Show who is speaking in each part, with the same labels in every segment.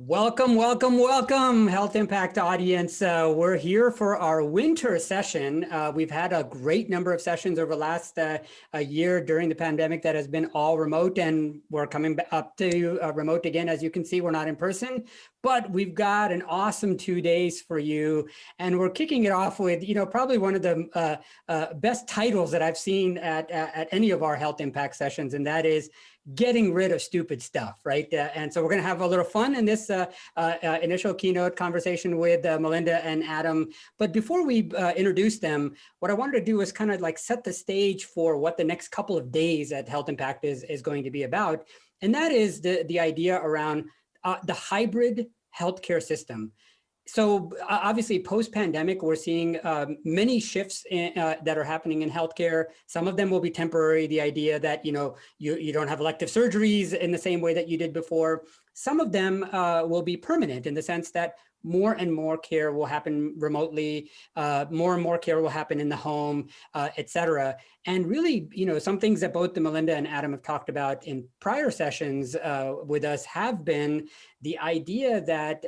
Speaker 1: Welcome, welcome, welcome, Health Impact audience. We're here for our winter session. We've had a great number of sessions over the last a year during the pandemic that has been all remote, and we're coming up to remote again. As you can see, we're not in person, but we've got an awesome 2 days for you. And we're kicking it off with, probably one of the best titles that I've seen at any of our Health Impact sessions, and that is getting rid of stupid stuff, right? And so we're going to have a little fun in this initial keynote conversation with Melinda and Adam. But before we introduce them, what I wanted to do is kind of like set the stage for what the next couple of days at Health Impact is going to be about. And that is the idea around the hybrid healthcare system. So obviously post-pandemic, we're seeing many shifts that are happening in healthcare. Some of them will be temporary, the idea that, you don't have elective surgeries in the same way that you did before. Some of them will be permanent in the sense that more and more care will happen remotely, more and more care will happen in the home, et cetera. And really, some things that both Melinda and Adam have talked about in prior sessions with us have been the idea that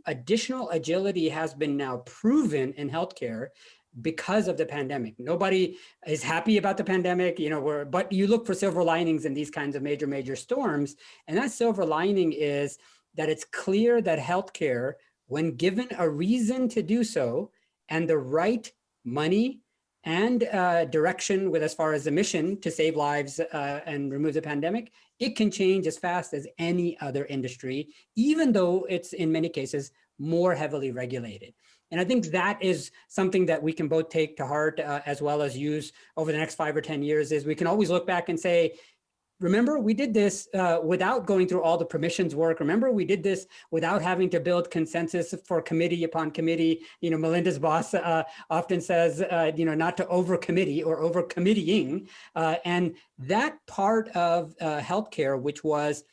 Speaker 1: additional agility has been now proven in healthcare because of the pandemic. Nobody is happy about the pandemic, but you look for silver linings in these kinds of major storms. And that silver lining is that it's clear that healthcare, when given a reason to do so and the right money and direction with as far as the mission to save lives and remove the pandemic, it can change as fast as any other industry, even though it's in many cases more heavily regulated. And I think that is something that we can both take to heart as well as use over the next 5 or 10 years, is we can always look back and say, remember, we did this without going through all the permissions work. Remember, we did this without having to build consensus for committee upon committee. Melinda's boss often says, not to over committee or over committeeing. And that part of healthcare, which was,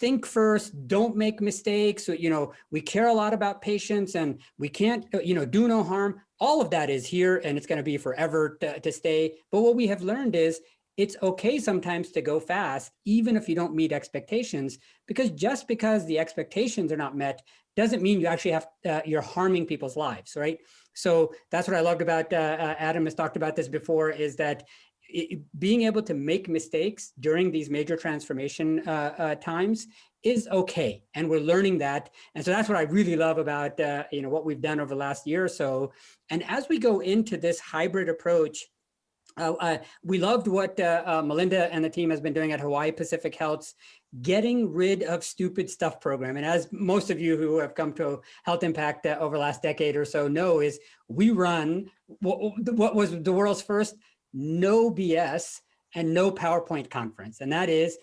Speaker 1: think first, don't make mistakes. So, we care a lot about patients and we can't, do no harm. All of that is here and it's going to be forever to stay. But what we have learned is, it's okay sometimes to go fast, even if you don't meet expectations, because just because the expectations are not met doesn't mean you actually have, you're harming people's lives, right? So that's what I loved about, Adam has talked about this before, is that being able to make mistakes during these major transformation times is okay. And we're learning that. And so that's what I really love about, what we've done over the last year or so. And as we go into this hybrid approach, we loved what Melinda and the team has been doing at Hawaii Pacific Health's Getting Rid of Stupid Stuff program. And as most of you who have come to Health Impact over the last decade or so know, is we run what was the world's first no BS and no PowerPoint conference. And that is,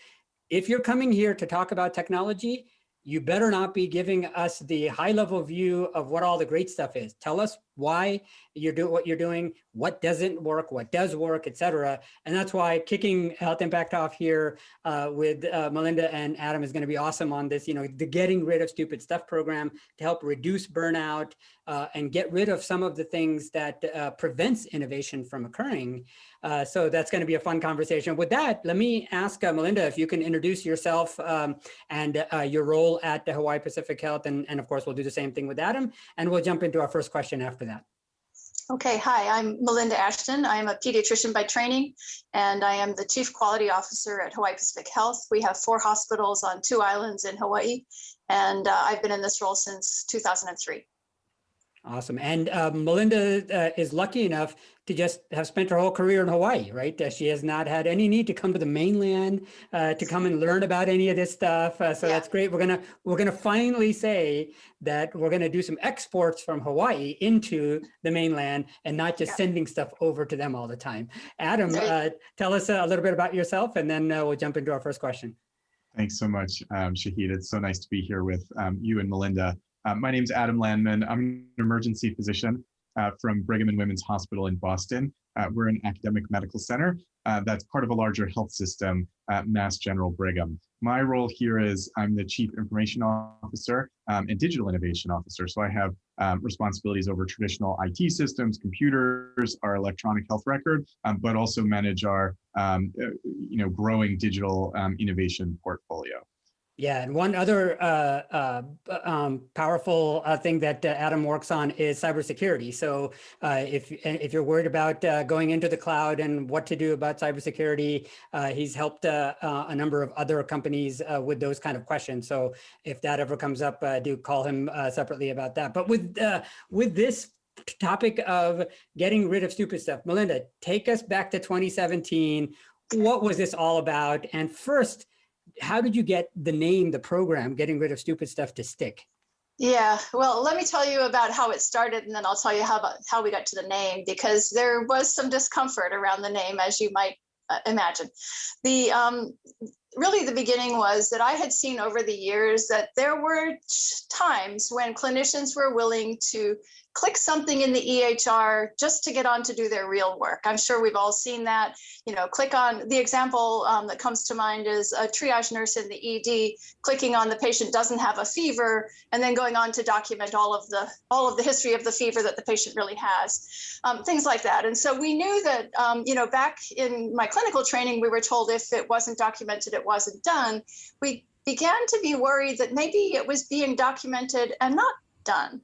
Speaker 1: if you're coming here to talk about technology, you better not be giving us the high level view of what all the great stuff is. Tell us why you're doing what you're doing, what doesn't work, what does work, et cetera. And that's why kicking Health Impact off here with Melinda and Adam is going to be awesome on this, the Getting Rid of Stupid Stuff program to help reduce burnout and get rid of some of the things that prevents innovation from occurring. So that's going to be a fun conversation. With that, let me ask Melinda if you can introduce yourself and your role at the Hawaii Pacific Health. And of course, we'll do the same thing with Adam. And we'll jump into our first question after that.
Speaker 2: Okay, hi, I'm Melinda Ashton. I am a pediatrician by training, and I am the Chief Quality Officer at Hawaii Pacific Health. We have 4 hospitals on 2 islands in Hawaii, and I've been in this role since 2003.
Speaker 1: Awesome. And Melinda is lucky enough to just have spent her whole career in Hawaii, right? She has not had any need to come to the mainland to come and learn about any of this stuff. So that's great. We're gonna finally say that we're gonna do some exports from Hawaii into the mainland and not just sending stuff over to them all the time. Adam, tell us a little bit about yourself, and then we'll jump into our first question.
Speaker 3: Thanks so much, Shahid. It's so nice to be here with you and Melinda. My name's Adam Landman. I'm an emergency physician from Brigham and Women's Hospital in Boston. We're an academic medical center that's part of a larger health system, Mass General Brigham. My role here is I'm the Chief Information Officer and Digital Innovation Officer. So I have responsibilities over traditional IT systems, computers, our electronic health record, but also manage our growing digital innovation portfolio.
Speaker 1: Yeah, and one other powerful thing that Adam works on is cybersecurity. So if you're worried about going into the cloud and what to do about cybersecurity, he's helped a number of other companies with those kind of questions. So if that ever comes up, do call him separately about that. But with this topic of getting rid of stupid stuff, Melinda, take us back to 2017. What was this all about? And first, how did you get the name, the program, Getting Rid of Stupid Stuff, to stick?
Speaker 2: Yeah, well, let me tell you about how it started, and then I'll tell you how we got to the name, because there was some discomfort around the name, as you might imagine. Really, the beginning was that I had seen over the years that there were times when clinicians were willing to click something in the EHR just to get on to do their real work. I'm sure we've all seen that. Click on the example that comes to mind is a triage nurse in the ED clicking on the patient doesn't have a fever, and then going on to document all of the history of the fever that the patient really has, things like that. And so we knew that back in my clinical training, we were told if it wasn't documented, it wasn't done. We began to be worried that maybe it was being documented and not done.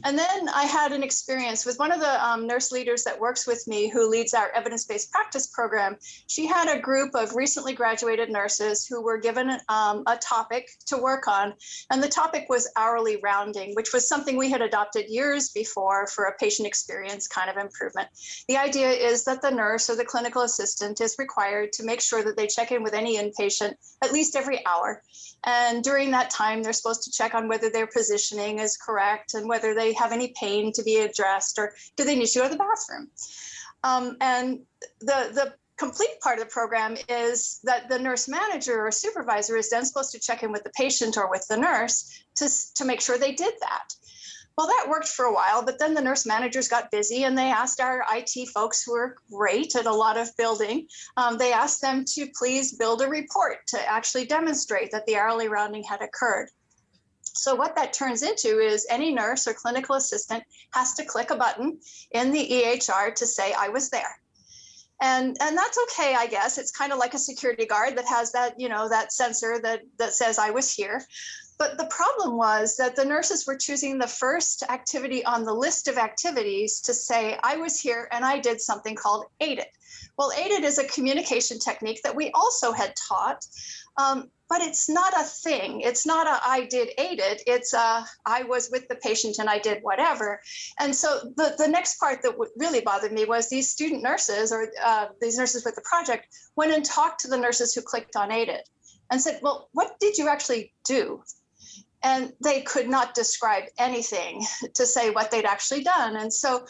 Speaker 2: And then I had an experience with one of the nurse leaders that works with me, who leads our evidence-based practice program. She had a group of recently graduated nurses who were given a topic to work on. And the topic was hourly rounding, which was something we had adopted years before for a patient experience kind of improvement. The idea is that the nurse or the clinical assistant is required to make sure that they check in with any inpatient at least every hour. And during that time, they're supposed to check on whether their positioning is correct and whether they have any pain to be addressed, or do they need to go to the bathroom. And the complete part of the program is that the nurse manager or supervisor is then supposed to check in with the patient or with the nurse to make sure they did that. Well, that worked for a while, but then the nurse managers got busy and they asked our IT folks, who are great at a lot of building, they asked them to please build a report to actually demonstrate that the hourly rounding had occurred. So what that turns into is any nurse or clinical assistant has to click a button in the EHR to say, I was there. And that's okay, I guess. It's kind of like a security guard that has that, that sensor that says I was here. But the problem was that the nurses were choosing the first activity on the list of activities to say, I was here and I did something called aided. Well, aided is a communication technique that we also had taught, but it's not a thing. It's not a I did aided. It's I was with the patient and I did whatever. And so the next part that really bothered me was these student nurses, or these nurses with the project, went and talked to the nurses who clicked on aided and said, well, what did you actually do? And they could not describe anything to say what they'd actually done. And so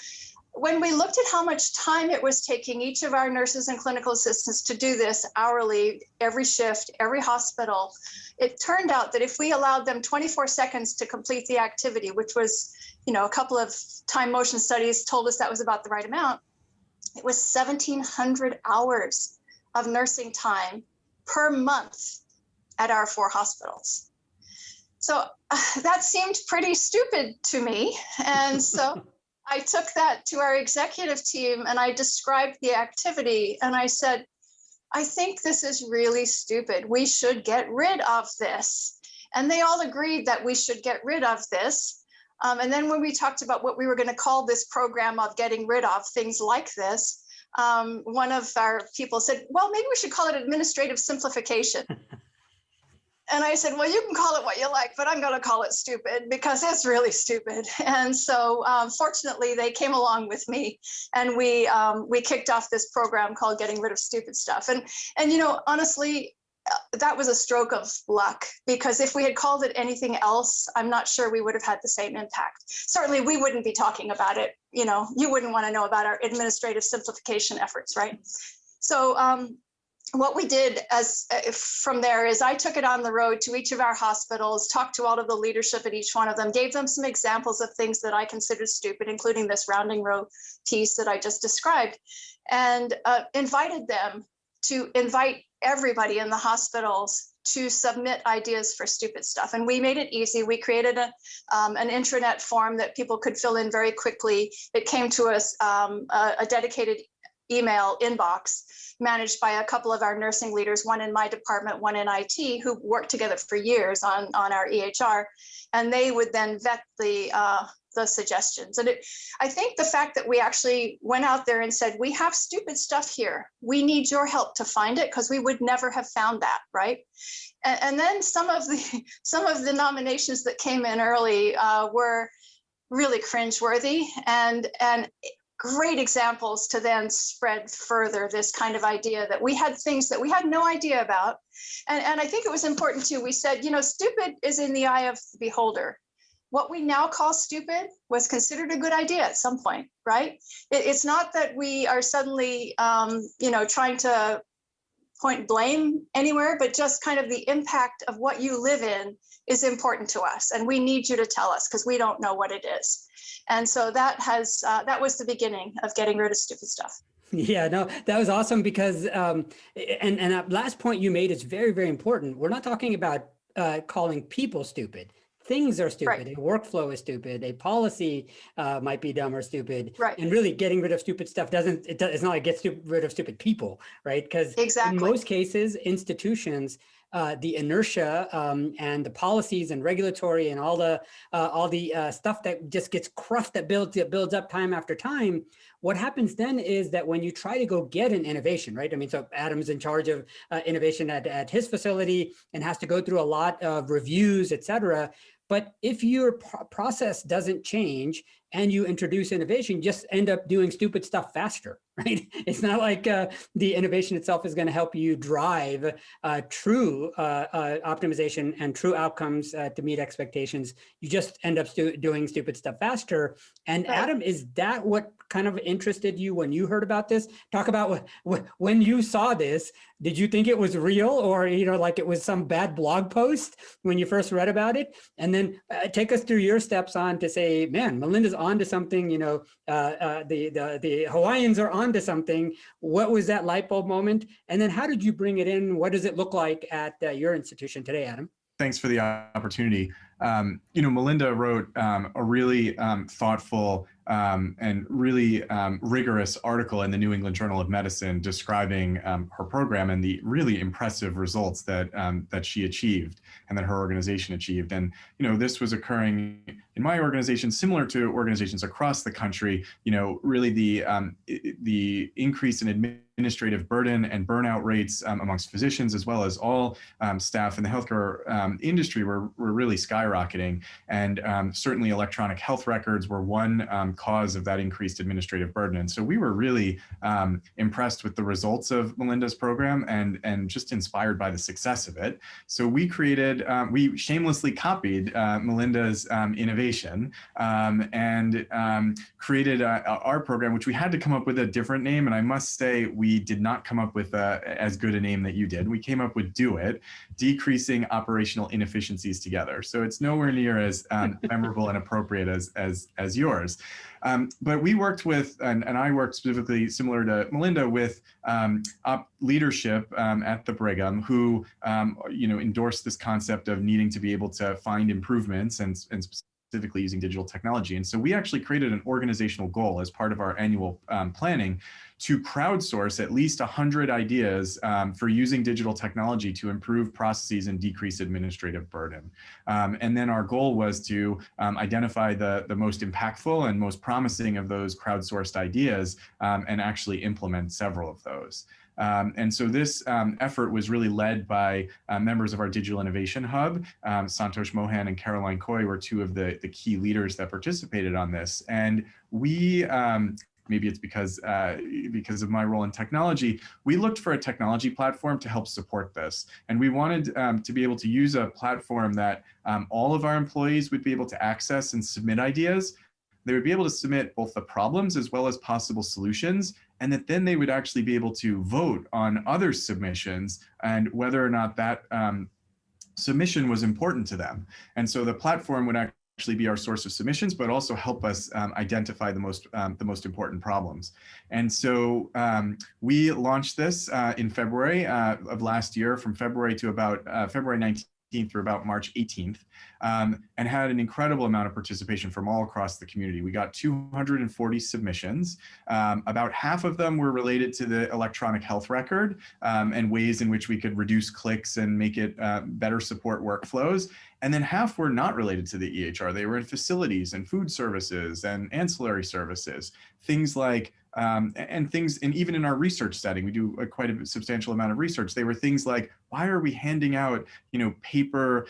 Speaker 2: when we looked at how much time it was taking each of our nurses and clinical assistants to do this hourly, every shift, every hospital, it turned out that if we allowed them 24 seconds to complete the activity, which was, a couple of time motion studies told us that was about the right amount, it was 1,700 hours of nursing time per month at our 4 hospitals. So that seemed pretty stupid to me. And so I took that to our executive team and I described the activity and I said, I think this is really stupid. We should get rid of this. And they all agreed that we should get rid of this. And then when we talked about what we were going to call this program of getting rid of things like this, one of our people said, well, maybe we should call it administrative simplification. And I said, well, you can call it what you like, but I'm going to call it stupid because it's really stupid. And so fortunately, they came along with me and we kicked off this program called Getting Rid of Stupid Stuff. And honestly, that was a stroke of luck, because if we had called it anything else, I'm not sure we would have had the same impact. Certainly, we wouldn't be talking about it. You wouldn't want to know about our administrative simplification efforts, right? So what we did from there is I took it on the road to each of our hospitals, talked to all of the leadership at each one of them, gave them some examples of things that I considered stupid, including this rounding row piece that I just described, and invited them to invite everybody in the hospitals to submit ideas for stupid stuff. And we made it easy. We created an intranet form that people could fill in very quickly. It came to us a dedicated email inbox managed by a couple of our nursing leaders, one in my department, one in IT, who worked together for years on our EHR, and they would then vet the suggestions. And I think the fact that we actually went out there and said, we have stupid stuff here, we need your help to find it, because we would never have found that, right? And then some of the nominations that came in early were really cringeworthy, and great examples to then spread further this kind of idea that we had things that we had no idea about. And I think it was important too. We said, stupid is in the eye of the beholder. What we now call stupid was considered a good idea at some point, right? It's not that we are suddenly, trying to point blame anywhere, but just kind of the impact of what you live in is important to us. And we need you to tell us, because we don't know what it is. And so that was the beginning of getting rid of stupid stuff.
Speaker 1: Yeah, no, that was awesome, because, and that last point you made is very, very important. We're not talking about calling people stupid. Things are stupid. Right. A workflow is stupid. A policy might be dumb or stupid.
Speaker 2: Right.
Speaker 1: And really, getting rid of stupid stuff it's not like get rid of stupid people, right? Because
Speaker 2: exactly.
Speaker 1: In most cases, institutions, the inertia and the policies and regulatory and all the stuff that just gets crushed, that builds up time after time. What happens then is that when you try to go get an innovation, right? I mean, so Adam's in charge of innovation at his facility and has to go through a lot of reviews, et cetera. But if your process doesn't change and you introduce innovation, you just end up doing stupid stuff faster, right? It's not like the innovation itself is going to help you drive true optimization and true outcomes to meet expectations. You just end up doing stupid stuff faster. And right. Adam, is that what kind of interested you when you heard about this? Talk about when you saw this, did you think it was real, or, like it was some bad blog post when you first read about it? And then take us through your steps on to say, man, Melinda's onto something, the Hawaiians are onto something. What was that light bulb moment? And then how did you bring it in? What does it look like at your institution today, Adam?
Speaker 3: Thanks for the opportunity. Melinda wrote a really thoughtful and really rigorous article in the New England Journal of Medicine describing her program and the really impressive results that she achieved and that her organization achieved. And this was occurring in my organization, similar to organizations across the country. Really the increase in administrative burden and burnout rates amongst physicians, as well as all staff in the healthcare industry, were really skyrocketing. And certainly electronic health records were one cause of that increased administrative burden. And so we were really impressed with the results of Melinda's program and just inspired by the success of it. So we shamelessly copied Melinda's innovation and created our program, which we had to come up with a different name. And I must say, we did not come up with as good a name that you did. We came up with Do It, Decreasing Operational Inefficiencies Together. So it's nowhere near as memorable and appropriate as yours. But we worked with, and I worked specifically similar to Melinda with leadership at the Brigham, who endorsed this concept of needing to be able to find improvements and specifically using digital technology. And so we actually created an organizational goal as part of our annual planning to crowdsource at least 100 ideas for using digital technology to improve processes and decrease administrative burden. And then our goal was to identify the most impactful and most promising of those crowdsourced ideas and actually implement several of those. And so this effort was really led by members of our Digital Innovation Hub. Santosh Mohan and Caroline Coy were two of the key leaders that participated on this. And we, maybe it's because of my role in technology, we looked for a technology platform to help support this. And we wanted to be able to use a platform that all of our employees would be able to access and submit ideas. They would be able to submit both the problems as well as possible solutions, and that then they would actually be able to vote on other submissions and whether or not that submission was important to them. And so the platform would actually be our source of submissions, but also help us identify the most important problems. And so we launched this in February of last year, from February to about February 19th through about March 18th, and had an incredible amount of participation from all across the community. We got 240 submissions. About half of them were related to the electronic health record and ways in which we could reduce clicks and make it better support workflows. And then half were not related to the EHR. They were in facilities and food services and ancillary services, things like and even in our research setting, we do quite a substantial amount of research. They were things like, why are we handing out, paper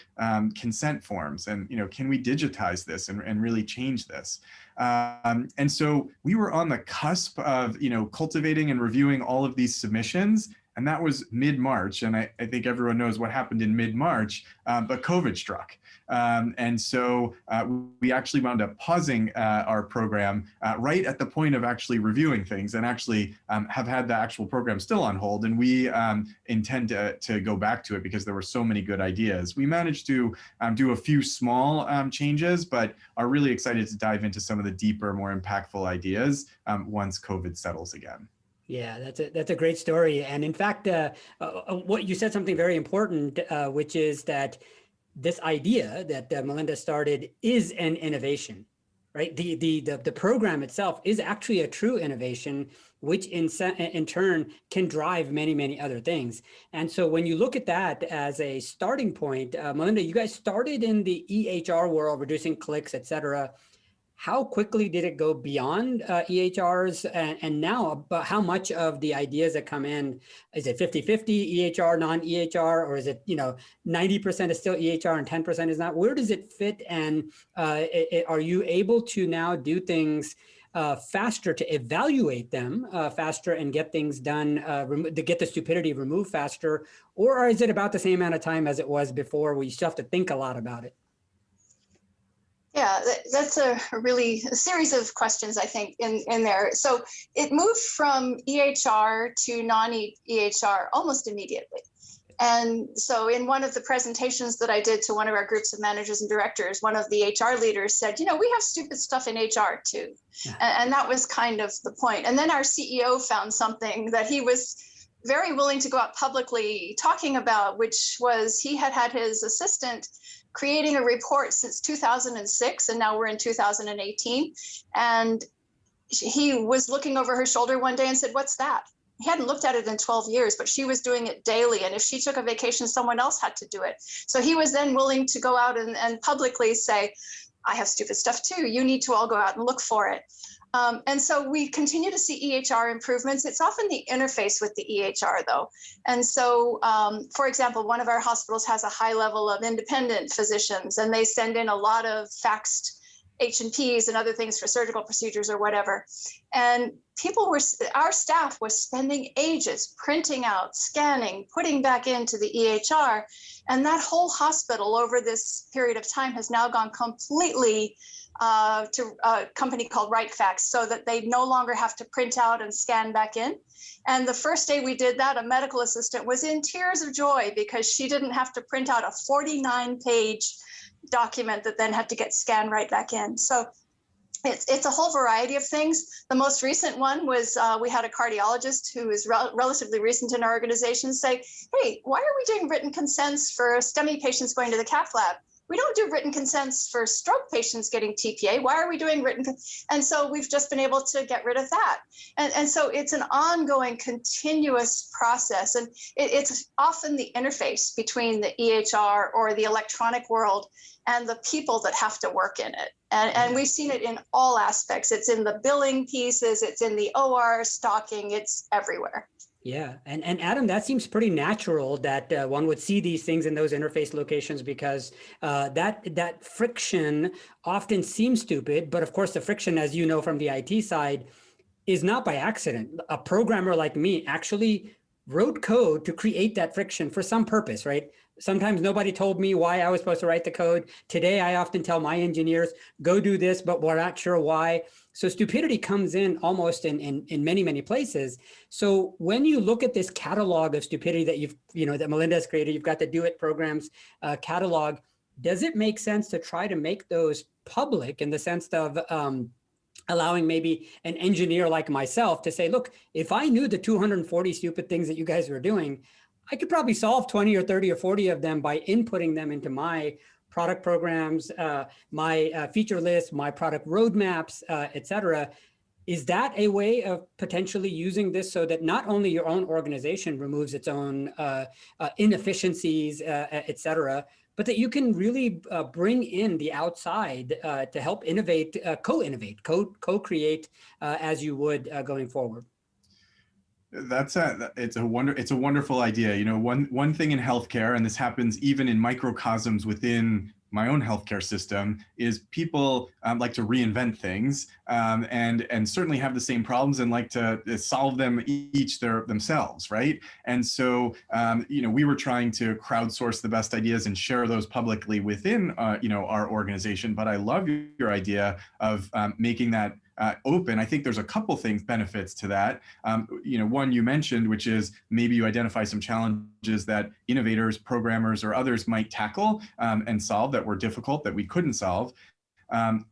Speaker 3: consent forms? And, can we digitize this and really change this? And so we were on the cusp of, cultivating and reviewing all of these submissions. And that was mid-March. And I think everyone knows what happened in mid-March, but COVID struck. And so we actually wound up pausing our program right at the point of actually reviewing things, and actually have had the actual program still on hold. And we intend to go back to it because there were so many good ideas. We managed to do a few small changes, but are really excited to dive into some of the deeper, more impactful ideas once COVID settles again.
Speaker 1: Yeah, that's a great story. And in fact, what you said something very important, which is that this idea that Melinda started is an innovation, right? The program itself is actually a true innovation, which in turn can drive many, many other things. And so when you look at that as a starting point, Melinda, you guys started in the EHR world, reducing clicks, et cetera. How quickly did it go beyond EHRs? And now, about how much of the ideas that come in, is it 50-50 EHR, non-EHR, or is it, 90% is still EHR and 10% is not? Where does it fit? And are you able to now do things faster, to evaluate them faster and get things done, to get the stupidity removed faster? Or is it about the same amount of time as it was before, where you still have to think a lot about it?
Speaker 2: Yeah, that's a series of questions, I think, in there. So it moved from EHR to non-EHR almost immediately. And so in one of the presentations that I did to one of our groups of managers and directors, one of the HR leaders said, we have stupid stuff in HR too. Yeah. And that was kind of the point. And then our CEO found something that he was very willing to go out publicly talking about, which was he had his assistant creating a report since 2006, and now we're in 2018. And he was looking over her shoulder one day and said, "What's that?" He hadn't looked at it in 12 years, but she was doing it daily. And if she took a vacation, someone else had to do it. So he was then willing to go out and publicly say, "I have stupid stuff too. You need to all go out and look for it." And so we continue to see EHR improvements. It's often the interface with the EHR, though. And so, for example, one of our hospitals has a high level of independent physicians, and they send in a lot of faxed H&Ps and other things for surgical procedures or whatever. And our staff was spending ages printing out, scanning, putting back into the EHR. And that whole hospital over this period of time has now gone completely to a company called WriteFax, so that they no longer have to print out and scan back in. And the first day we did that, a medical assistant was in tears of joy because she didn't have to print out a 49-page document that then had to get scanned right back in. So it's a whole variety of things. The most recent one was we had a cardiologist who is relatively recent in our organization say, "Hey, why are we doing written consents for STEMI patients going to the cath lab? We don't do written consents for stroke patients getting TPA. Why are we doing written?" And so we've just been able to get rid of that. And so it's an ongoing, continuous process. And it's often the interface between the EHR or the electronic world and the people that have to work in it. And we've seen it in all aspects. It's in the billing pieces, it's in the OR stocking, it's everywhere.
Speaker 1: Yeah. And Adam, that seems pretty natural that one would see these things in those interface locations, because that friction often seems stupid. But of course, the friction, as you know from the IT side, is not by accident. A programmer like me actually wrote code to create that friction for some purpose, right? Sometimes nobody told me why I was supposed to write the code. Today, I often tell my engineers, go do this, but we're not sure why. So stupidity comes in almost in many, many places. So when you look at this catalog of stupidity that that Melinda has created, you've got the Do It programs catalog. Does it make sense to try to make those public in the sense of allowing maybe an engineer like myself to say, look, if I knew the 240 stupid things that you guys were doing, I could probably solve 20 or 30 or 40 of them by inputting them into my product programs, my feature list, my product roadmaps, et cetera. Is that a way of potentially using this so that not only your own organization removes its own inefficiencies, et cetera, but that you can really bring in the outside to help innovate, co-innovate, co-create as you would going forward?
Speaker 3: It's a wonderful idea. You know, one thing in healthcare, and this happens even in microcosms within my own healthcare system, is people like to reinvent things and certainly have the same problems and like to solve them each themselves, right? And so, you know, we were trying to crowdsource the best ideas and share those publicly within, you know, our organization. But I love your idea of making that open. I think there's a couple benefits to that. You know, one you mentioned, which is maybe you identify some challenges that innovators, programmers, or others might tackle and solve that were difficult, that we couldn't solve.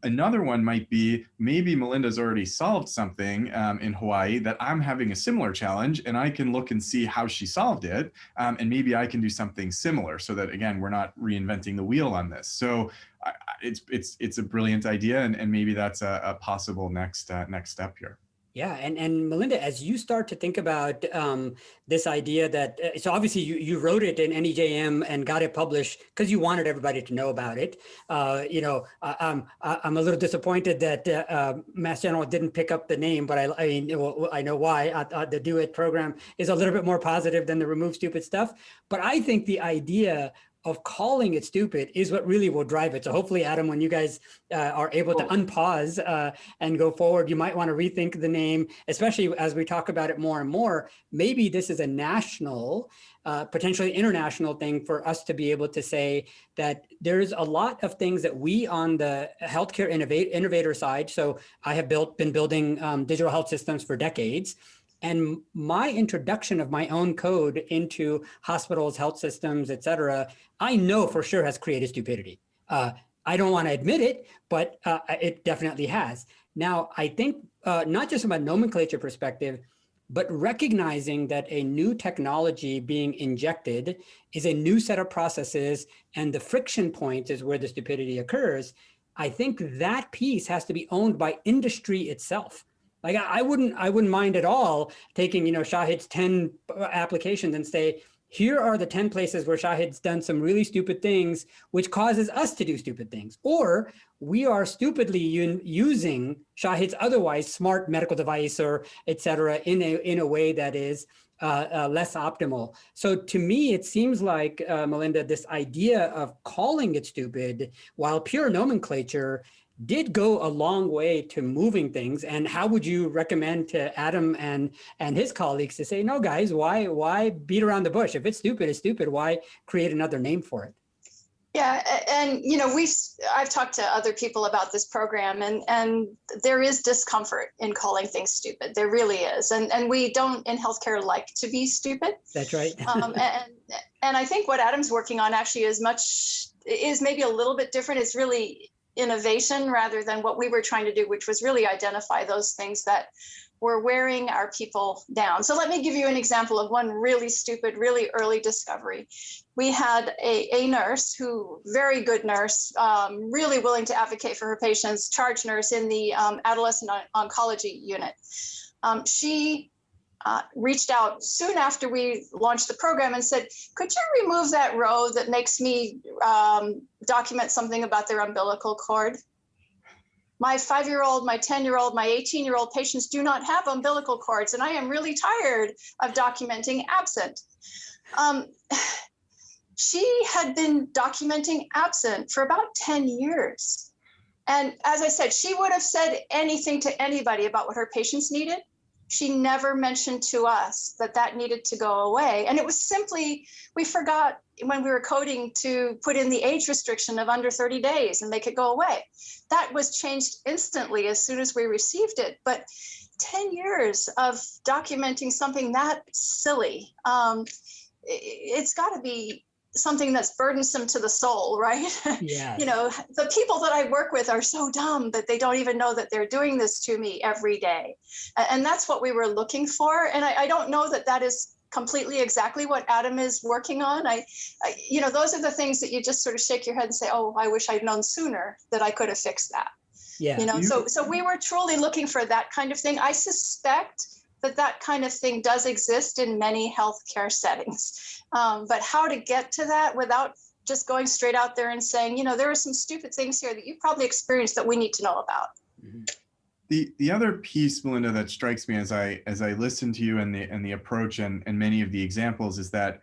Speaker 3: Another one might be maybe Melinda's already solved something in Hawaii that I'm having a similar challenge, and I can look and see how she solved it, and maybe I can do something similar so that, again, we're not reinventing the wheel on this. So it's a brilliant idea, and maybe that's a possible next step here.
Speaker 1: Yeah, and Melinda, as you start to think about this idea that, so obviously you wrote it in NEJM and got it published because you wanted everybody to know about it. You know, I'm a little disappointed that Mass General didn't pick up the name, but I mean, I know why. The Do It program is a little bit more positive than the Remove Stupid Stuff. But I think the idea of calling it stupid is what really will drive it. So hopefully, Adam, when you guys are able to unpause and go forward, you might want to rethink the name, especially as we talk about it more and more. Maybe this is a national, potentially international thing for us to be able to say that there's a lot of things that we on the healthcare innovator side. So I have been building digital health systems for decades. And my introduction of my own code into hospitals, health systems, et cetera, I know for sure has created stupidity. I don't want to admit it, but it definitely has. Now, I think not just from a nomenclature perspective, but recognizing that a new technology being injected is a new set of processes, and the friction point is where the stupidity occurs. I think that piece has to be owned by industry itself. Like I wouldn't mind at all taking, you know, Shahid's 10 applications and say, here are the 10 places where Shahid's done some really stupid things, which causes us to do stupid things. Or we are stupidly using Shahid's otherwise smart medical device or et cetera in a way that is less optimal. So to me, it seems like, Melinda, this idea of calling it stupid while pure nomenclature did go a long way to moving things. And how would you recommend to Adam and his colleagues to say, no, guys, why beat around the bush? If it's stupid, it's stupid. Why create another name for it?
Speaker 2: Yeah, and you know, I've talked to other people about this program, and there is discomfort in calling things stupid. There really is, and we don't in healthcare like to be stupid.
Speaker 1: That's right.
Speaker 2: And I think what Adam's working on actually is maybe a little bit different. It's really innovation rather than what we were trying to do, which was really identify those things that were wearing our people down. So let me give you an example of one really stupid, really early discovery. We had a nurse very good nurse, really willing to advocate for her patients, charge nurse in the adolescent oncology unit. She reached out soon after we launched the program and said, could you remove that row that makes me document something about their umbilical cord? My 5-year-old, my 10-year-old, my 18-year-old patients do not have umbilical cords, and I am really tired of documenting absent. She had been documenting absent for about 10 years. And as I said, she would have said anything to anybody about what her patients needed. She never mentioned to us that needed to go away. And it was simply, we forgot when we were coding to put in the age restriction of under 30 days and make it go away. That was changed instantly as soon as we received it. But 10 years of documenting something that silly, it's got to be something that's burdensome to the soul, right?
Speaker 1: Yes.
Speaker 2: You know, the people that I work with are so dumb that they don't even know that they're doing this to me every day. And that's what we were looking for. And I don't know that is completely exactly what Adam is working on. Those are the things that you just sort of shake your head and say, oh, I wish I'd known sooner that I could have fixed that.
Speaker 1: Yeah.
Speaker 2: So we were truly looking for that kind of thing. I suspect that kind of thing does exist in many healthcare settings. But how to get to that without just going straight out there and saying, there are some stupid things here that you probably experienced that we need to know about.
Speaker 1: Mm-hmm.
Speaker 3: The other piece, Melinda, that strikes me as I listen to you and the approach and many of the examples is that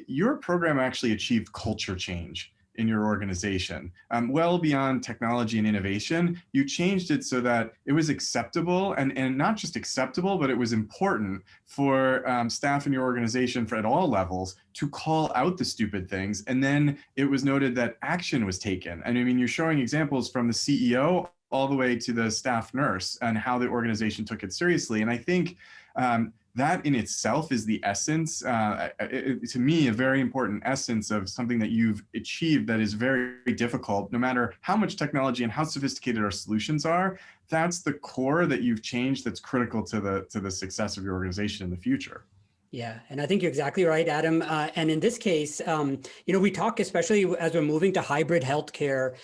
Speaker 3: your program actually achieved culture change in your organization. Well beyond technology and innovation, you changed it so that it was acceptable and not just acceptable, but it was important for staff in your organization at all levels to call out the stupid things. And then it was noted that action was taken. And I mean, you're showing examples from the CEO all the way to the staff nurse and how the organization took it seriously. And I think that in itself is the essence, to me, a very important essence of something that you've achieved that is very difficult, no matter how much technology and how sophisticated our solutions are. That's the core that you've changed that's critical to the success of your organization in the future.
Speaker 1: Yeah, and I think you're exactly right, Adam. And in this case, we talk, especially as we're moving to hybrid healthcare,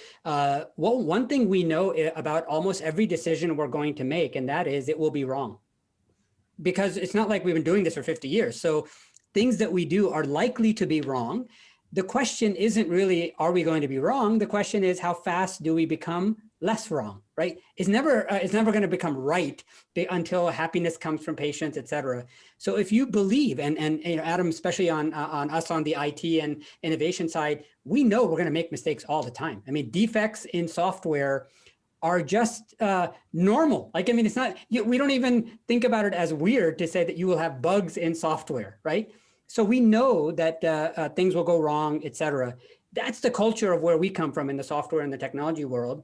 Speaker 1: one thing we know about almost every decision we're going to make, and that is it will be wrong. Because it's not like we've been doing this for 50 years. So things that we do are likely to be wrong. The question isn't really, are we going to be wrong? The question is, how fast do we become less wrong, right? It's never going to become right until happiness comes from patients, et cetera. So if you believe, and Adam, especially on us on the IT and innovation side, we know we're going to make mistakes all the time. I mean, defects in software are just normal. Like, I mean, it's not, we don't even think about it as weird to say that you will have bugs in software, right? So we know that things will go wrong, et cetera. That's the culture of where we come from in the software and the technology world.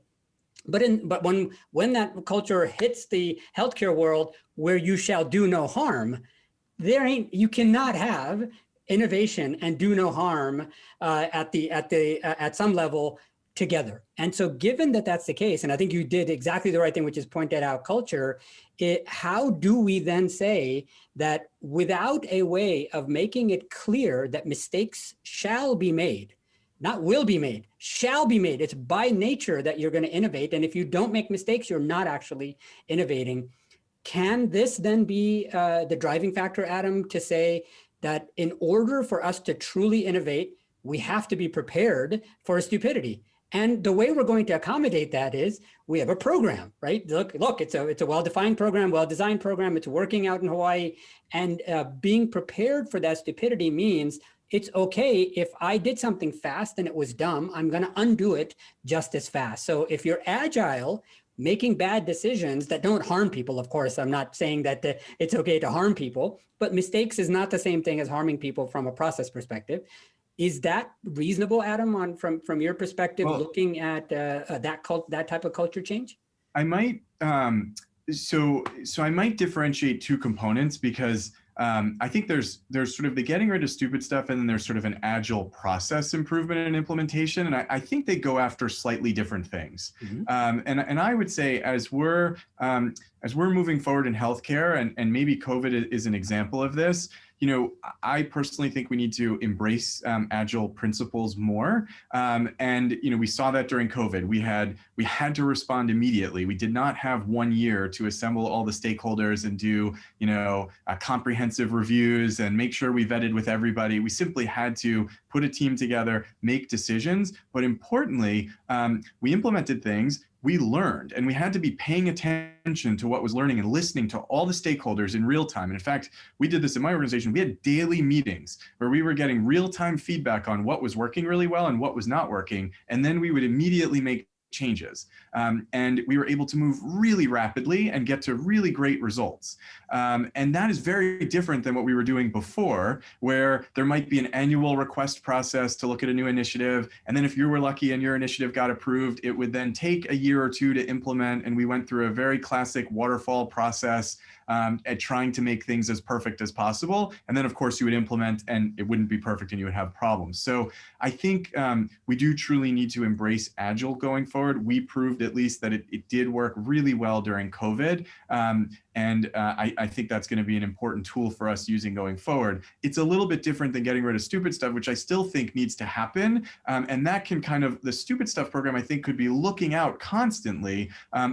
Speaker 1: But when that culture hits the healthcare world, where you shall do no harm, you cannot have innovation and do no harm at some level together. And so given that that's the case, and I think you did exactly the right thing, which is pointed out culture, how do we then say that without a way of making it clear that mistakes shall be made, not will be made, shall be made. It's by nature that you're going to innovate. And if you don't make mistakes, you're not actually innovating. Can this then be the driving factor, Adam, to say that in order for us to truly innovate, we have to be prepared for stupidity? And the way we're going to accommodate that is we have a program, right? Look, it's a well-defined program, well-designed program. It's working out in Hawaii. And being prepared for that stupidity means it's okay if I did something fast and it was dumb, I'm going to undo it just as fast. So if you're agile, making bad decisions that don't harm people, of course, I'm not saying that it's okay to harm people, but mistakes is not the same thing as harming people from a process perspective. Is that reasonable, Adam, from your perspective, looking at that type of culture change?
Speaker 3: I might, so I might differentiate two components because I think there's sort of the getting rid of stupid stuff, and then there's sort of an agile process improvement and implementation. And I think they go after slightly different things. Mm-hmm. And I would say as we're moving forward in healthcare, and maybe COVID is an example of this, I personally think we need to embrace agile principles more. And we saw that during COVID. We had to respond immediately. We did not have 1 year to assemble all the stakeholders and do comprehensive reviews and make sure we vetted with everybody. We simply had to put a team together, make decisions. But importantly, we implemented things. We learned, and we had to be paying attention to what was learning and listening to all the stakeholders in real time. And in fact, we did this in my organization. We had daily meetings where we were getting real-time feedback on what was working really well and what was not working. And then we would immediately make changes. And we were able to move really rapidly and get to really great results. And that is very different than what we were doing before, where there might be an annual request process to look at a new initiative. And then if you were lucky and your initiative got approved, it would then take a year or two to implement. And we went through a very classic waterfall process. at trying to make things as perfect as possible. And then, of course, you would implement and it wouldn't be perfect and you would have problems. So I think we do truly need to embrace Agile going forward. We proved at least that it did work really well during COVID. I think that's going to be an important tool for us using going forward. It's a little bit different than getting rid of stupid stuff, which I still think needs to happen. And that can the stupid stuff program, I think, could be looking out constantly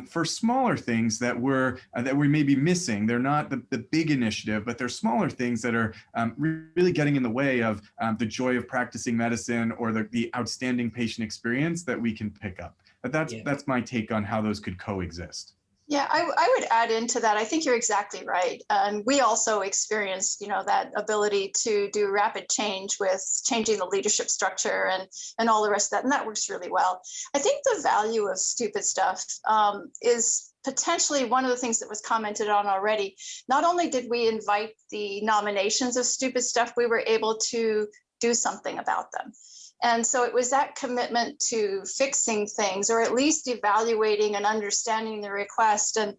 Speaker 3: for smaller things that we may be missing. They're not the big initiative, but they're smaller things that are really getting in the way of the joy of practicing medicine or the outstanding patient experience that we can pick up. But that's my take on how those could coexist.
Speaker 2: Yeah, I would add into that. I think you're exactly right. And we also experienced, that ability to do rapid change with changing the leadership structure and all the rest of that. And that works really well. I think the value of stupid stuff is potentially one of the things that was commented on already. Not only did we invite the nominations of stupid stuff, we were able to do something about them. And so it was that commitment to fixing things, or at least evaluating and understanding the request, and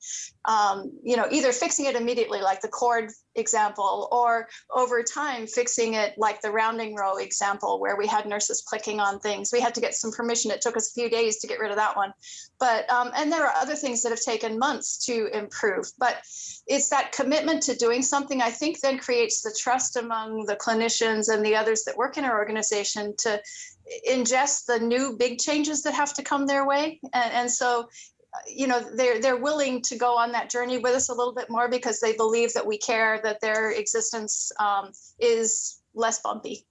Speaker 2: either fixing it immediately, like the cord example, or over time fixing it, like the rounding row example, where we had nurses clicking on things. We had to get some permission. It took us a few days to get rid of that one. But and there are other things that have taken months to improve. But it's that commitment to doing something, I think, then creates the trust among the clinicians and the others that work in our organization to ingest the new big changes that have to come their way. And so, they're willing to go on that journey with us a little bit more because they believe that we care, that their existence is less bumpy,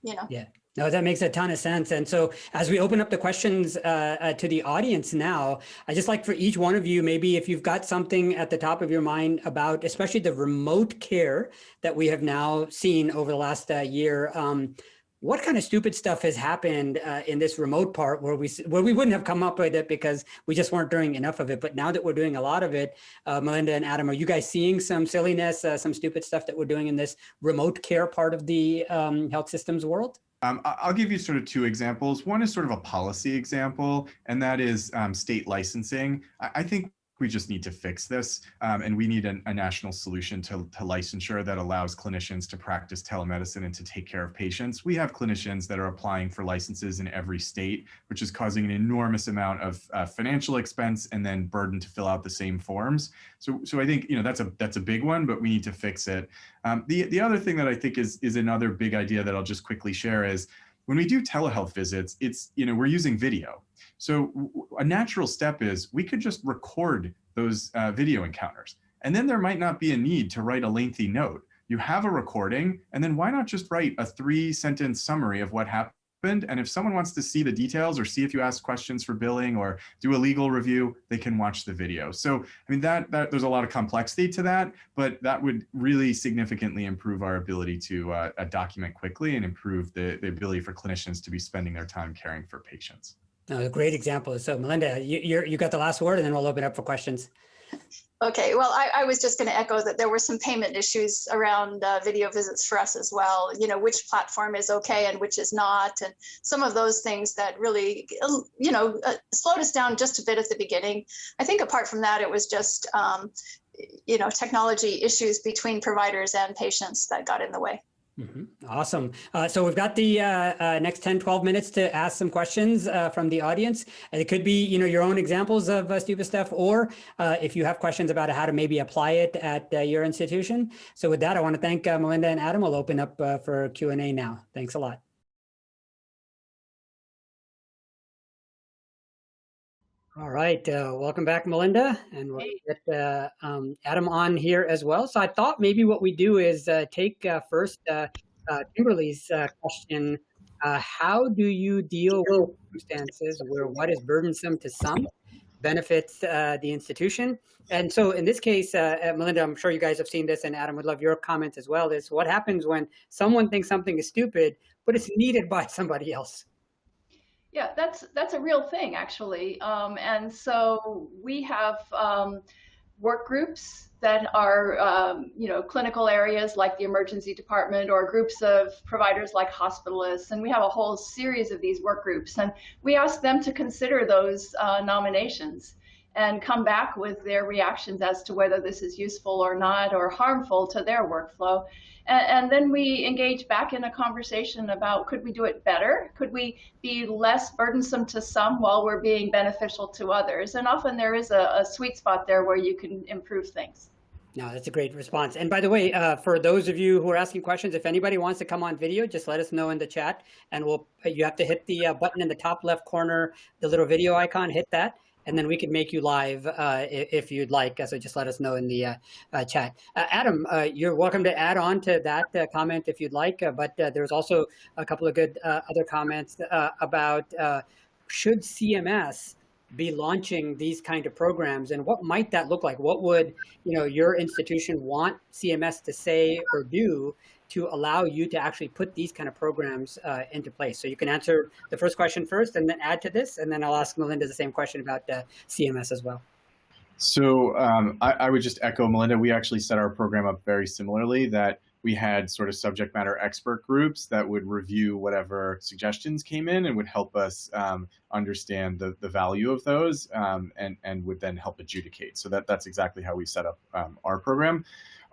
Speaker 1: Yeah. No, that makes a ton of sense. And so as we open up the questions to the audience now, I just like for each one of you, maybe if you've got something at the top of your mind about especially the remote care that we have now seen over the last year, what kind of stupid stuff has happened in this remote part where we wouldn't have come up with it because we just weren't doing enough of it. But now that we're doing a lot of it, Melinda and Adam, are you guys seeing some silliness, some stupid stuff that we're doing in this remote care part of the health systems world?
Speaker 3: I'll give you sort of two examples. One is sort of a policy example, and that is state licensing. I think we just need to fix this, and we need a national solution to licensure that allows clinicians to practice telemedicine and to take care of patients. We have clinicians that are applying for licenses in every state, which is causing an enormous amount of financial expense and then burden to fill out the same forms. So I think that's a big one, but we need to fix it. The other thing that I think is another big idea that I'll just quickly share is when we do telehealth visits, we're using video. So a natural step is we could just record those video encounters. And then there might not be a need to write a lengthy note. You have a recording, and then why not just write a 3-sentence summary of what happened? And if someone wants to see the details or see if you ask questions for billing or do a legal review, they can watch the video. So, I mean, that there's a lot of complexity to that, but that would really significantly improve our ability to document quickly and improve the ability for clinicians to be spending their time caring for patients.
Speaker 1: A great example. So Melinda, you got the last word, and then we'll open up for questions.
Speaker 2: Okay, well, I was just going to echo that there were some payment issues around video visits for us as well. Which platform is okay and which is not, and some of those things that really, slowed us down just a bit at the beginning. I think apart from that, it was just, technology issues between providers and patients that got in the way.
Speaker 1: Mm-hmm. Awesome. So we've got the next 10, 12 minutes to ask some questions from the audience. And it could be, your own examples of stupid stuff, or if you have questions about how to maybe apply it at your institution. So with that, I want to thank Melinda and Adam. We'll open up for Q&A now. Thanks a lot. All right, welcome back, Melinda, and we'll get Adam on here as well. So I thought maybe what we do is take first Kimberly's question. How do you deal with circumstances where what is burdensome to some benefits the institution? And so in this case, Melinda, I'm sure you guys have seen this, and Adam would love your comments as well, is what happens when someone thinks something is stupid, but it's needed by somebody else?
Speaker 4: Yeah, that's a real thing, actually. And so we have work groups that are, clinical areas like the emergency department, or groups of providers like hospitalists. And we have a whole series of these work groups. And we ask them to consider those nominations. and come back with their reactions as to whether this is useful or not, or harmful to their workflow. And then we engage back in a conversation about, could we do it better? Could we be less burdensome to some while we're being beneficial to others? And often there is a sweet spot there where you can improve things.
Speaker 1: No, that's a great response. And by the way, for those of you who are asking questions, if anybody wants to come on video, just let us know in the chat, and you have to hit the button in the top left corner, the little video icon, hit that, and then we can make you live if you'd like. So just let us know in the chat. Adam, you're welcome to add on to that comment if you'd like, but there's also a couple of good other comments about should CMS be launching these kind of programs, and what might that look like? What would your institution want CMS to say or do to allow you to actually put these kind of programs into place? So you can answer the first question first and then add to this, and then I'll ask Melinda the same question about CMS as well.
Speaker 3: So I would just echo Melinda. We actually set our program up very similarly, that we had sort of subject matter expert groups that would review whatever suggestions came in and would help us understand the value of those and would then help adjudicate. So that's exactly how we set up our program.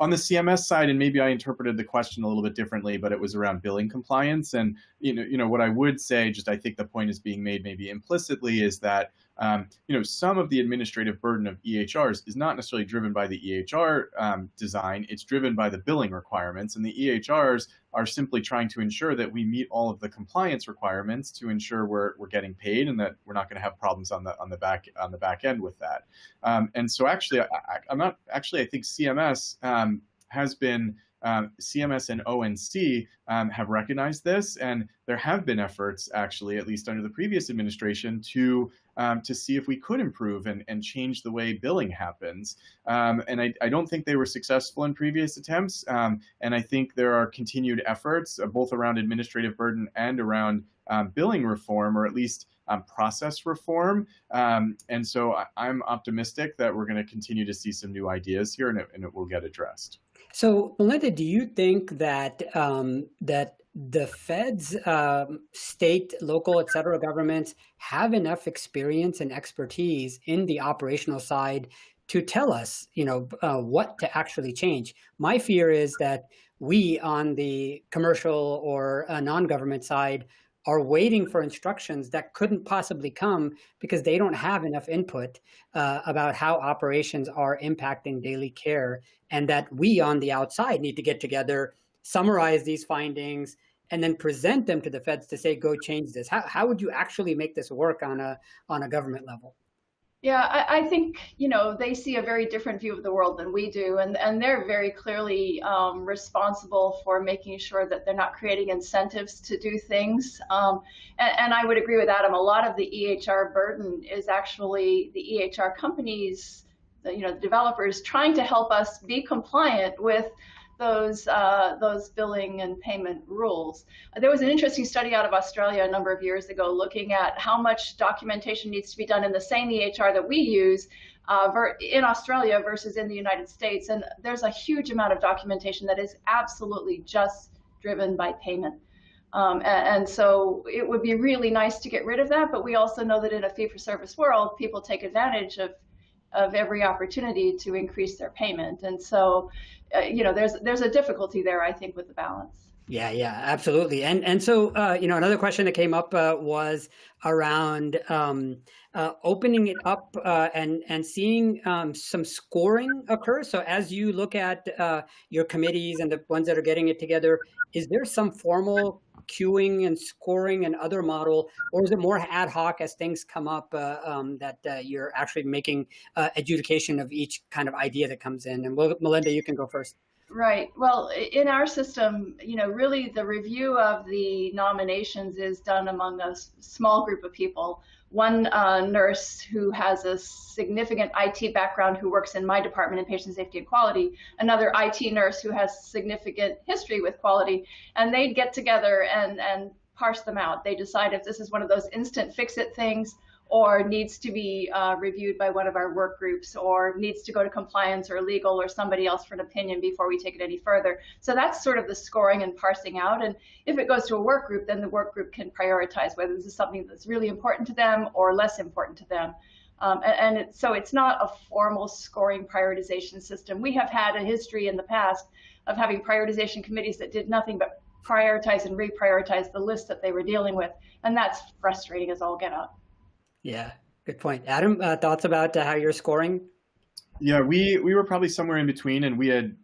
Speaker 3: On the CMS side, and maybe I interpreted the question a little bit differently, but it was around billing compliance. And what I would say, just I think the point is being made maybe implicitly, is that some of the administrative burden of EHRs is not necessarily driven by the EHR design. It's driven by the billing requirements, and the EHRs are simply trying to ensure that we meet all of the compliance requirements to ensure we're getting paid and that we're not going to have problems on the back end with that. And so actually, I think CMS has been. CMS and ONC have recognized this, and there have been efforts, actually, at least under the previous administration, to see if we could improve and change the way billing happens. And I don't think they were successful in previous attempts. And I think there are continued efforts, both around administrative burden and around billing reform, or at least process reform. And so I'm optimistic that we're going to continue to see some new ideas here, and it will get addressed.
Speaker 1: So, Melinda, do you think that that the feds, state, local, et cetera, governments have enough experience and expertise in the operational side to tell us, what to actually change? My fear is that we on the commercial or non-government side are waiting for instructions that couldn't possibly come because they don't have enough input about how operations are impacting daily care, and that we on the outside need to get together, summarize these findings, and then present them to the feds to say, go change this. How would you actually make this work on a government level?
Speaker 4: Yeah, I think, they see a very different view of the world than we do, and they're very clearly responsible for making sure that they're not creating incentives to do things. And I would agree with Adam, a lot of the EHR burden is actually the EHR companies, the developers, trying to help us be compliant with those billing and payment rules. There was an interesting study out of Australia a number of years ago looking at how much documentation needs to be done in the same EHR that we use in Australia versus in the United States. And there's a huge amount of documentation that is absolutely just driven by payment. And so it would be really nice to get rid of that, but we also know that in a fee-for-service world, people take advantage of every opportunity to increase their payment. And so, there's a difficulty there, I think, with the balance.
Speaker 1: Yeah, absolutely. And so, another question that came up was around opening it up and seeing some scoring occur. So as you look at your committees and the ones that are getting it together, is there some formal queuing and scoring and other model, or is it more ad hoc as things come up that you're actually making adjudication of each kind of idea that comes in? And Melinda, you can go first.
Speaker 4: Right. Well, in our system, really the review of the nominations is done among a small group of people. One nurse who has a significant IT background who works in my department in patient safety and quality, another IT nurse who has significant history with quality, and they get together and parse them out. They decide if this is one of those instant fix-it things, or needs to be reviewed by one of our work groups, or needs to go to compliance or legal or somebody else for an opinion before we take it any further. So that's sort of the scoring and parsing out. And if it goes to a work group, then the work group can prioritize whether this is something that's really important to them or less important to them. So it's not a formal scoring prioritization system. We have had a history in the past of having prioritization committees that did nothing but prioritize and reprioritize the list that they were dealing with. And that's frustrating as all get out.
Speaker 1: Yeah, good point. Adam, thoughts about how you're scoring?
Speaker 3: Yeah, we were probably somewhere in between, and we had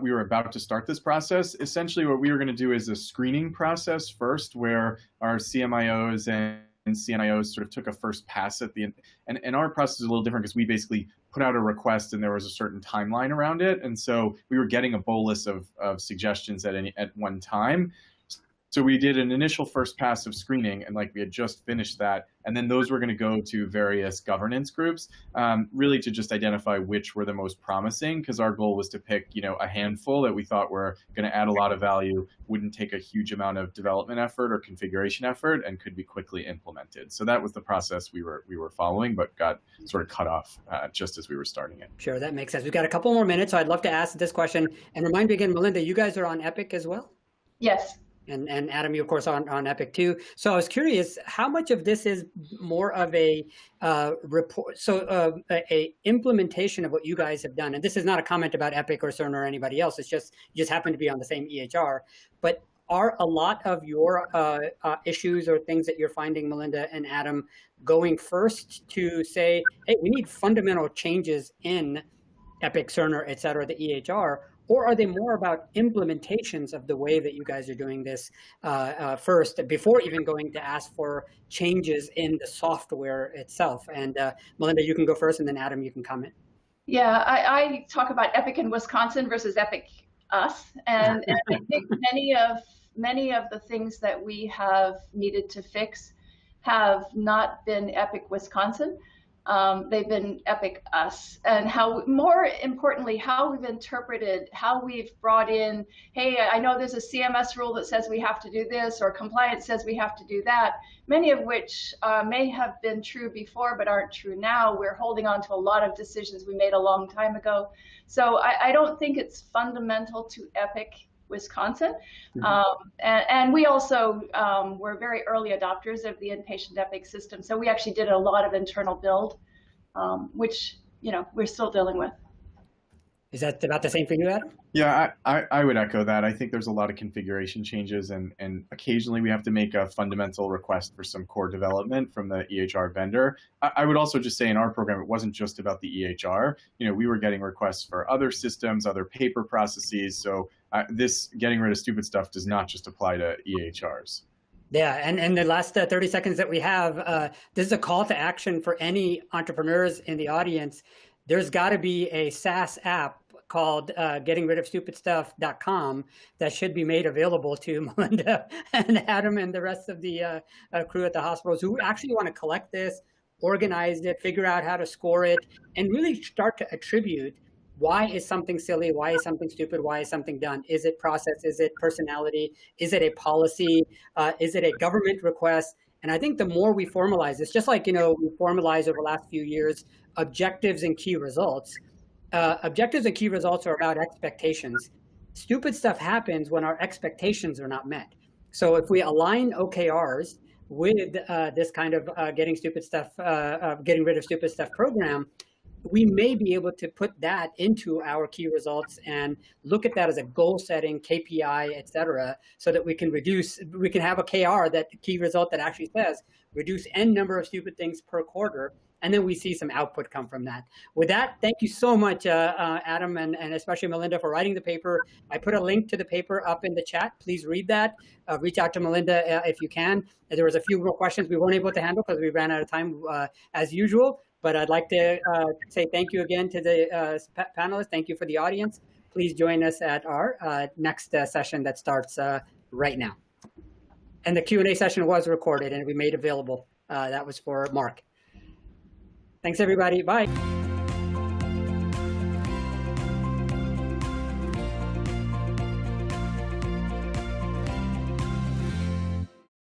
Speaker 3: we were about to start this process. Essentially, what we were going to do is a screening process first, where our CMIOs and CNIOs sort of took a first pass at the end. And our process is a little different because we basically put out a request and there was a certain timeline around it. And so we were getting a bolus of suggestions at one time. So we did an initial first pass of screening, and we had just finished that. And then those were going to go to various governance groups, really to just identify which were the most promising, because our goal was to pick, a handful that we thought were going to add a lot of value, wouldn't take a huge amount of development effort or configuration effort, and could be quickly implemented. So that was the process we were following, but got sort of cut off just as we were starting it.
Speaker 1: Sure, that makes sense. We've got a couple more minutes, so I'd love to ask this question. And remind me again, Melinda, you guys are on Epic as well?
Speaker 4: Yes.
Speaker 1: And Adam, you of course on Epic too. So I was curious, how much of this is more of a report, a implementation of what you guys have done? And this is not a comment about Epic or Cerner or anybody else. It's just you just happen to be on the same EHR. But are a lot of your issues or things that you're finding, Melinda and Adam, going first to say, hey, we need fundamental changes in Epic, Cerner, et cetera, the EHR? Or are they more about implementations of the way that you guys are doing this first, before even going to ask for changes in the software itself? And Melinda, you can go first, and then Adam, you can comment.
Speaker 4: Yeah, I talk about Epic in Wisconsin versus Epic us, and I think many of the things that we have needed to fix have not been Epic Wisconsin. They've been Epic us, and more importantly, how we've interpreted, how we've brought in, hey, I know there's a CMS rule that says we have to do this, or compliance says we have to do that, many of which may have been true before but aren't true now. We're holding on to a lot of decisions we made a long time ago. So I don't think it's fundamental to Epic Wisconsin. And we also were very early adopters of the inpatient Epic system. So we actually did a lot of internal build, which, we're still dealing with.
Speaker 1: Is that about the same for you, Adam?
Speaker 3: Yeah, I would echo that. I think there's a lot of configuration changes, and occasionally we have to make a fundamental request for some core development from the EHR vendor. I would also just say in our program, it wasn't just about the EHR. We were getting requests for other systems, other paper processes. So this getting rid of stupid stuff does not just apply to EHRs.
Speaker 1: Yeah, and the last 30 seconds that we have, this is a call to action for any entrepreneurs in the audience. There's got to be a SaaS app called gettingridofstupidstuff.com that should be made available to Melinda and Adam and the rest of the crew at the hospitals who actually want to collect this, organize it, figure out how to score it, and really start to attribute why is something silly, why is something stupid, why is something done? Is it process? Is it personality? Is it a policy? Is it a government request? And I think the more we formalize this, just like, we formalized over the last few years, objectives and key results. Objectives and key results are about expectations. Stupid stuff happens when our expectations are not met. So if we align OKRs with this kind of getting rid of stupid stuff program, we may be able to put that into our key results and look at that as a goal setting, KPI, et cetera, so that we can have a KR, that key result that actually says reduce N number of stupid things per quarter. And then we see some output come from that. With that, thank you so much, Adam, and especially Melinda for writing the paper. I put a link to the paper up in the chat. Please read that. Reach out to Melinda if you can. There was a few more questions we weren't able to handle because we ran out of time as usual. But I'd like to say thank you again to the panelists. Thank you for the audience. Please join us at our next session that starts right now. And the Q&A session was recorded and we made available. That was for Mark. Thanks, everybody. Bye.